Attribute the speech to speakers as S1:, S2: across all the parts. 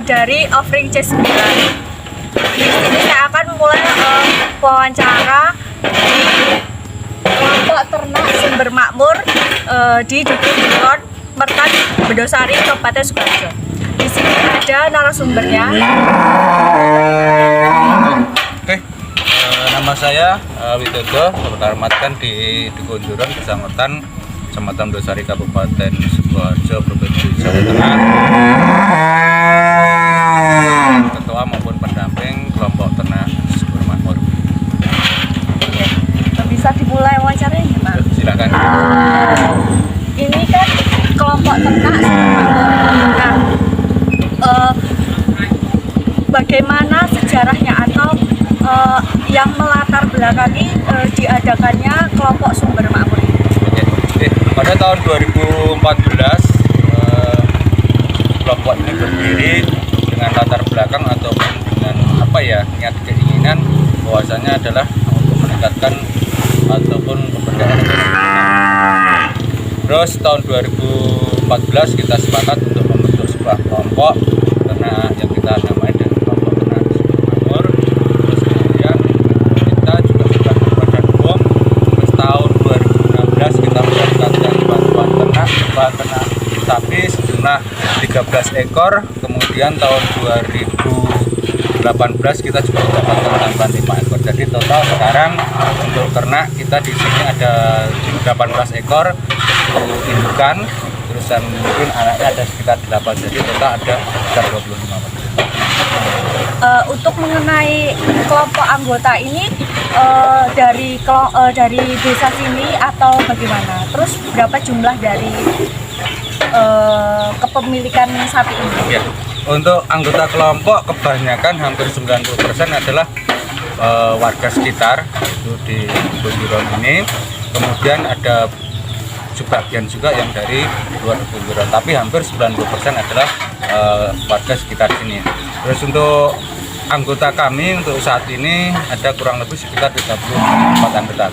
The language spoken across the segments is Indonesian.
S1: dari offering C9. Di sini saya akan mulai wawancara di kelompok ternak Sumber Makmur di Dusun Juron, Mertan, Bedosari, Kabupaten Sukoharjo. Di sini ada narasumbernya.
S2: Oke, nama saya Widodo, beralamatkan di Dusun Juron, Kecamatan Bedosari, Kabupaten Sukoharjo, Provinsi Jawa Tengah. Ketua maupun pendamping kelompok ternak Sumber Makmur.
S1: Bisa dimulai wawancaranya gimana?
S2: Silakan.
S1: Ini kan kelompok ternak Sumber Makmur. Nah, bagaimana sejarahnya atau yang melatar belakangi diadakannya kelompok Sumber Makmur ini?
S2: Pada tahun 2014 kelompok ini berdiri dengan latar belakang ataupun dengan niat keinginan bahwasanya adalah untuk meningkatkan ataupun pemberdayaan. Terus tahun 2014 kita sepakat untuk membentuk sebuah kelompok karena yang kita namai dengan kelompok ternak Sumber Makmur. Terus kemudian kita juga sudah berbadan hukum. Terus tahun 2016 kita mendapatkan bantuan ternak sapi sejumlah 13 ekor. Kemudian tahun 2018 kita juga mendapatkan tambahan 5 ekor. Jadi total sekarang untuk ternak kita di sini ada 18 ekor indukan, terusan mungkin anaknya ada sekitar 8, jadi total ada sekitar 25 ekor.
S1: Untuk mengenai kelompok anggota ini dari desa sini atau bagaimana? Terus berapa jumlah dari kepemilikan sapi ini?
S2: Ya, untuk anggota kelompok kebanyakan hampir 90% adalah warga sekitar itu di Dusun ini. Kemudian ada sebagian juga yang dari luar Dusun, tapi hampir 90% adalah warga sekitar sini. Terus untuk anggota kami untuk saat ini ada kurang lebih sekitar 34 anggota.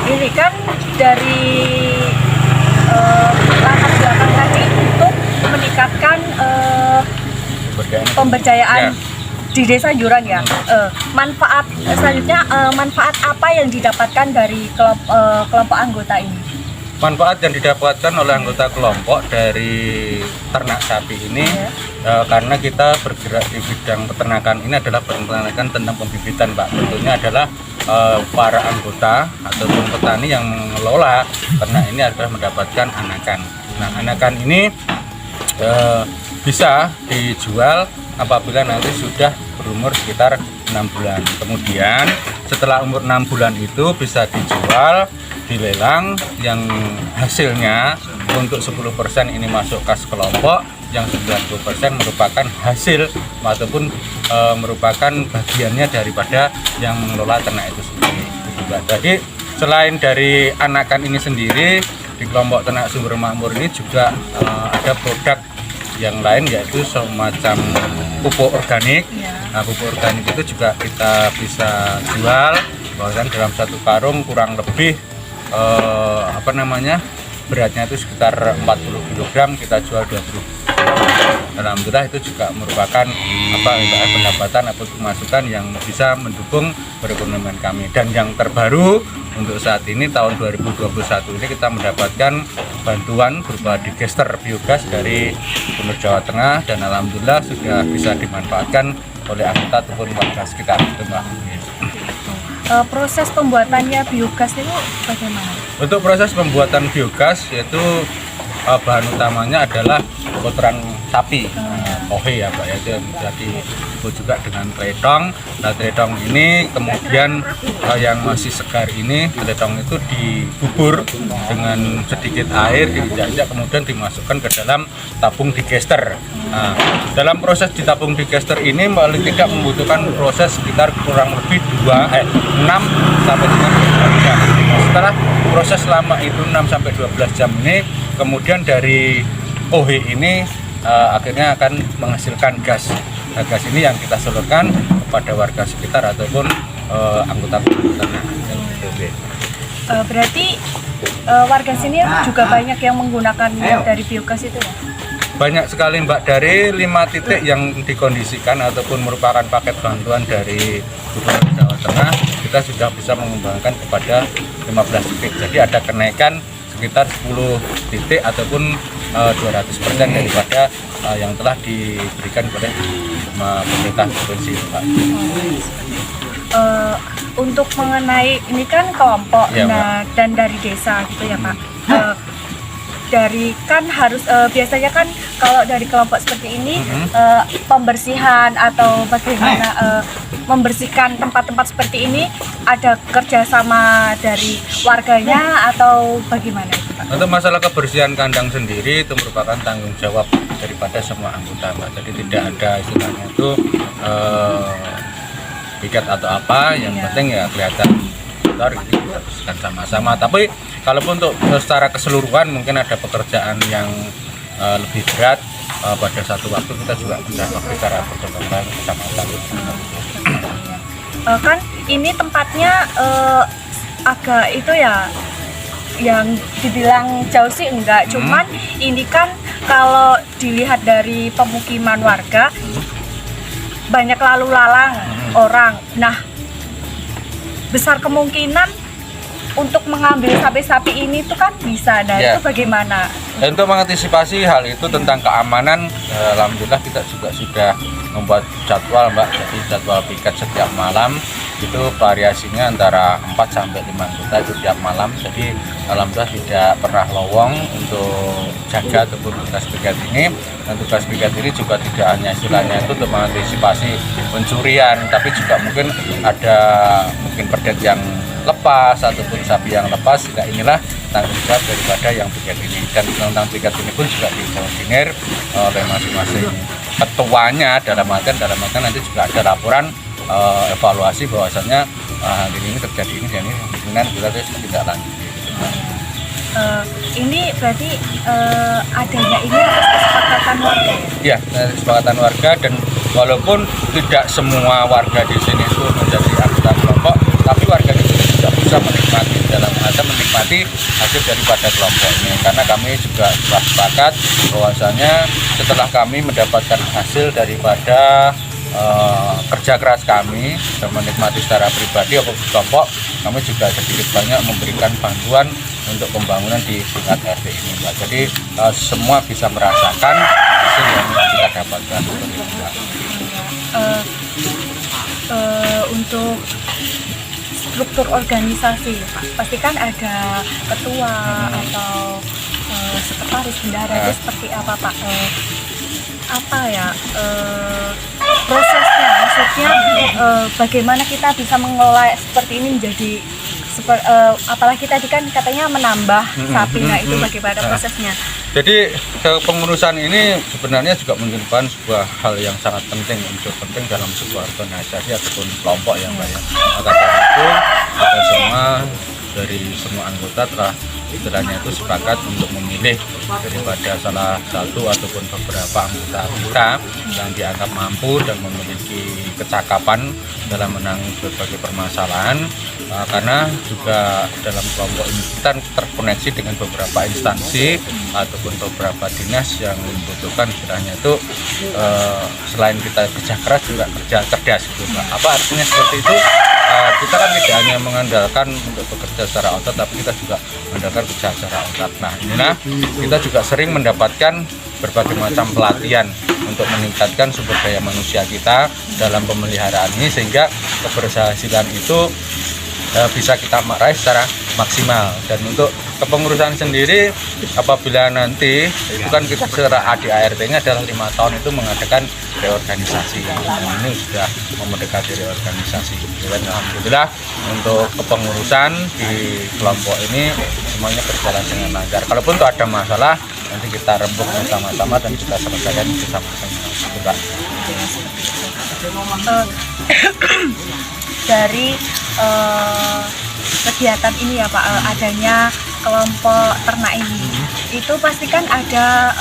S1: Ini kan dari latar belakang tadi untuk meningkatkan pemberdayaan di Desa Juron ya. Manfaat selanjutnya, manfaat apa yang didapatkan dari kelompok anggota ini?
S2: Manfaat yang didapatkan oleh anggota kelompok dari ternak sapi ini karena kita bergerak di bidang peternakan ini adalah peternakan tentang pembibitan, Pak. Tentunya adalah para anggota ataupun petani yang mengelola ternak ini adalah mendapatkan anakan. Nah, anakan ini bisa dijual apabila nanti sudah berumur sekitar 6 bulan. Kemudian setelah umur 6 bulan itu bisa dijual, dilelang, yang hasilnya untuk 10% ini masuk kas kelompok, yang 90% merupakan hasil ataupun merupakan bagiannya daripada yang mengelola ternak itu sendiri. Jadi selain dari anakan ini sendiri, di kelompok ternak Sumber Makmur ini juga ada produk yang lain, yaitu semacam pupuk organik. Nah, pupuk organik itu juga kita bisa jual, bahkan dalam satu karung kurang lebih beratnya itu sekitar 40 kg, kita jual 20. Alhamdulillah itu juga merupakan pendapatan atau pemasukan yang bisa mendukung perekonomian kami. Dan yang terbaru untuk saat ini tahun 2021 ini kita mendapatkan bantuan berupa digester biogas dari Gubernur Jawa Tengah, dan alhamdulillah sudah bisa dimanfaatkan oleh anggota ataupun warga sekitar.
S1: Proses pembuatannya biogas itu bagaimana?
S2: Untuk proses pembuatan biogas yaitu bahan utamanya adalah kotoran sapi, kohe ya Pak, yaitu yang bisa disebut juga dengan teletong. Nah, teletong ini kemudian yang masih segar ini, teletong itu dibubur dengan sedikit air, diinjak-injak, kemudian dimasukkan ke dalam tabung digester. Nah, dalam proses di tabung digester ini paling tidak membutuhkan proses sekitar kurang lebih 6 sampai dengan 12 jam. Setelah proses lama itu 6 sampai 12 jam ini, kemudian dari OH ini akhirnya akan menghasilkan gas. Nah, gas ini yang kita salurkan kepada warga sekitar ataupun anggota ternak.
S1: Berarti warga sini juga banyak yang menggunakan dari biogas itu ya?
S2: Banyak sekali Mbak, dari 5 titik yang dikondisikan ataupun merupakan paket bantuan dari Gubernur Jawa Tengah, kita sudah bisa mengembangkan kepada 15 titik. Jadi ada kenaikan sekitar 10 titik ataupun 200% daripada yang telah diberikan oleh pemerintah provinsi Pak.
S1: Untuk mengenai ini kan kelompok,
S2: Ya,
S1: nah dan dari desa gitu ya Pak. Dari kan harus biasanya kan kalau dari kelompok seperti ini pembersihan atau bagaimana membersihkan tempat-tempat seperti ini ada kerjasama dari warganya atau bagaimana itu Pak?
S2: Untuk masalah kebersihan kandang sendiri itu merupakan tanggung jawab daripada semua anggota Mbak. Jadi tidak ada istilahnya itu piket atau apa, yang penting ya kelihatan kotor gitu, kita bersihkan sama-sama. Tapi kalaupun untuk secara keseluruhan mungkin ada pekerjaan yang lebih berat, pada satu waktu kita juga bisa secara bergotong sama-sama.
S1: Kan ini tempatnya agak itu ya, yang dibilang jauh sih enggak, cuman ini kan kalau dilihat dari pemukiman warga banyak lalu lalang orang. Nah, besar kemungkinan untuk mengambil sapi-sapi ini tuh kan bisa. Nah, itu bagaimana?
S2: Dan untuk mengantisipasi hal itu tentang keamanan, alhamdulillah kita juga sudah membuat jadwal Mbak. Jadi jadwal piket setiap malam itu variasinya antara 4 sampai 5 anggota itu tiap malam. Jadi alhamdulillah tidak pernah lowong untuk jaga ataupun tugas piket ini. Dan tugas piket ini juga tidak hanya istilahnya itu untuk mengantisipasi pencurian, tapi juga mungkin ada perdet yang lepas ataupun sapi yang lepas. Nah, inilah tanggung jawab daripada yang piket ini. Dan tentang piket ini pun juga dikoordinir oleh masing-masing ketuanya, dalam artian nanti juga ada laporan evaluasi bahwasannya ini terjadi ini dan ini kemungkinan kita tidak lanjut.
S1: Ini berarti adanya ini atas kesepakatan warga ya?
S2: Ya, kesepakatan warga, dan walaupun tidak semua warga di sini itu menjadi anggota kelompok, tapi warga di sini juga bisa menikmati hasil daripada kelompok ini, karena kami juga telah sepakat bahwasanya setelah kami mendapatkan hasil daripada kerja keras kami dan menikmati secara pribadi atau kelompok, kami juga sedikit banyak memberikan bantuan untuk pembangunan di tingkat RT ini Mbak. Jadi semua bisa merasakan hasil yang kita dapatkan.
S1: Untuk struktur organisasi Pak, pasti kan ada ketua atau sekretaris bendahara, itu seperti apa Pak? Prosesnya, maksudnya bagaimana kita bisa mengelola seperti ini menjadi apalagi tadi kan katanya menambah sapi, nah itu bagaimana prosesnya?
S2: Jadi kepengurusan ini sebenarnya juga merupakan sebuah hal yang sangat penting dalam sebuah organisasi ataupun kelompok yang banyak. Maka dari itu kita semua dari semua anggota telah istilahnya itu sepakat untuk memilih daripada salah satu ataupun beberapa anggota kita yang dianggap mampu dan memiliki kecakapan dalam menangani berbagai permasalahan, karena juga dalam kelompok ini kita terkoneksi dengan beberapa instansi ataupun beberapa dinas yang membutuhkan istilahnya itu selain kita kerja keras juga kerja cerdas gitu Pak. Apa artinya seperti itu? Kita kan tidak hanya mengandalkan untuk bekerja secara otot, tapi kita juga mengandalkan kerja secara otot. Nah, inilah kita juga sering mendapatkan berbagai macam pelatihan untuk meningkatkan sumber daya manusia kita dalam pemeliharaan ini, sehingga keberhasilan itu bisa kita raih secara maksimal. Dan untuk kepengurusan sendiri, apabila nanti itu kan kita secara ADART-nya adalah 5 tahun itu mengadakan reorganisasi, dan ini sudah mendekati reorganisasi. Dan alhamdulillah untuk kepengurusan di kelompok ini semuanya berjalan dengan lancar. Kalaupun itu ada masalah, nanti kita rembuk bersama-sama dan kita selesaikan bersama-sama.
S1: Dari kegiatan ini ya Pak, adanya kelompok ternak ini, itu pastikan ada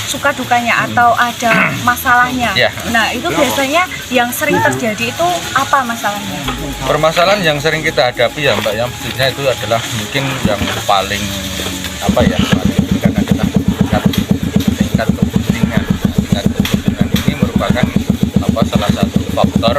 S1: suka dukanya atau ada masalahnya.
S2: Ya.
S1: Nah, itu biasanya yang sering terjadi itu apa masalahnya?
S2: Permasalahan yang sering kita hadapi ya Mbak, yang pastinya itu adalah mungkin yang paling apa ya, paling karena kita tingkat kepentingan ini merupakan apa salah satu faktor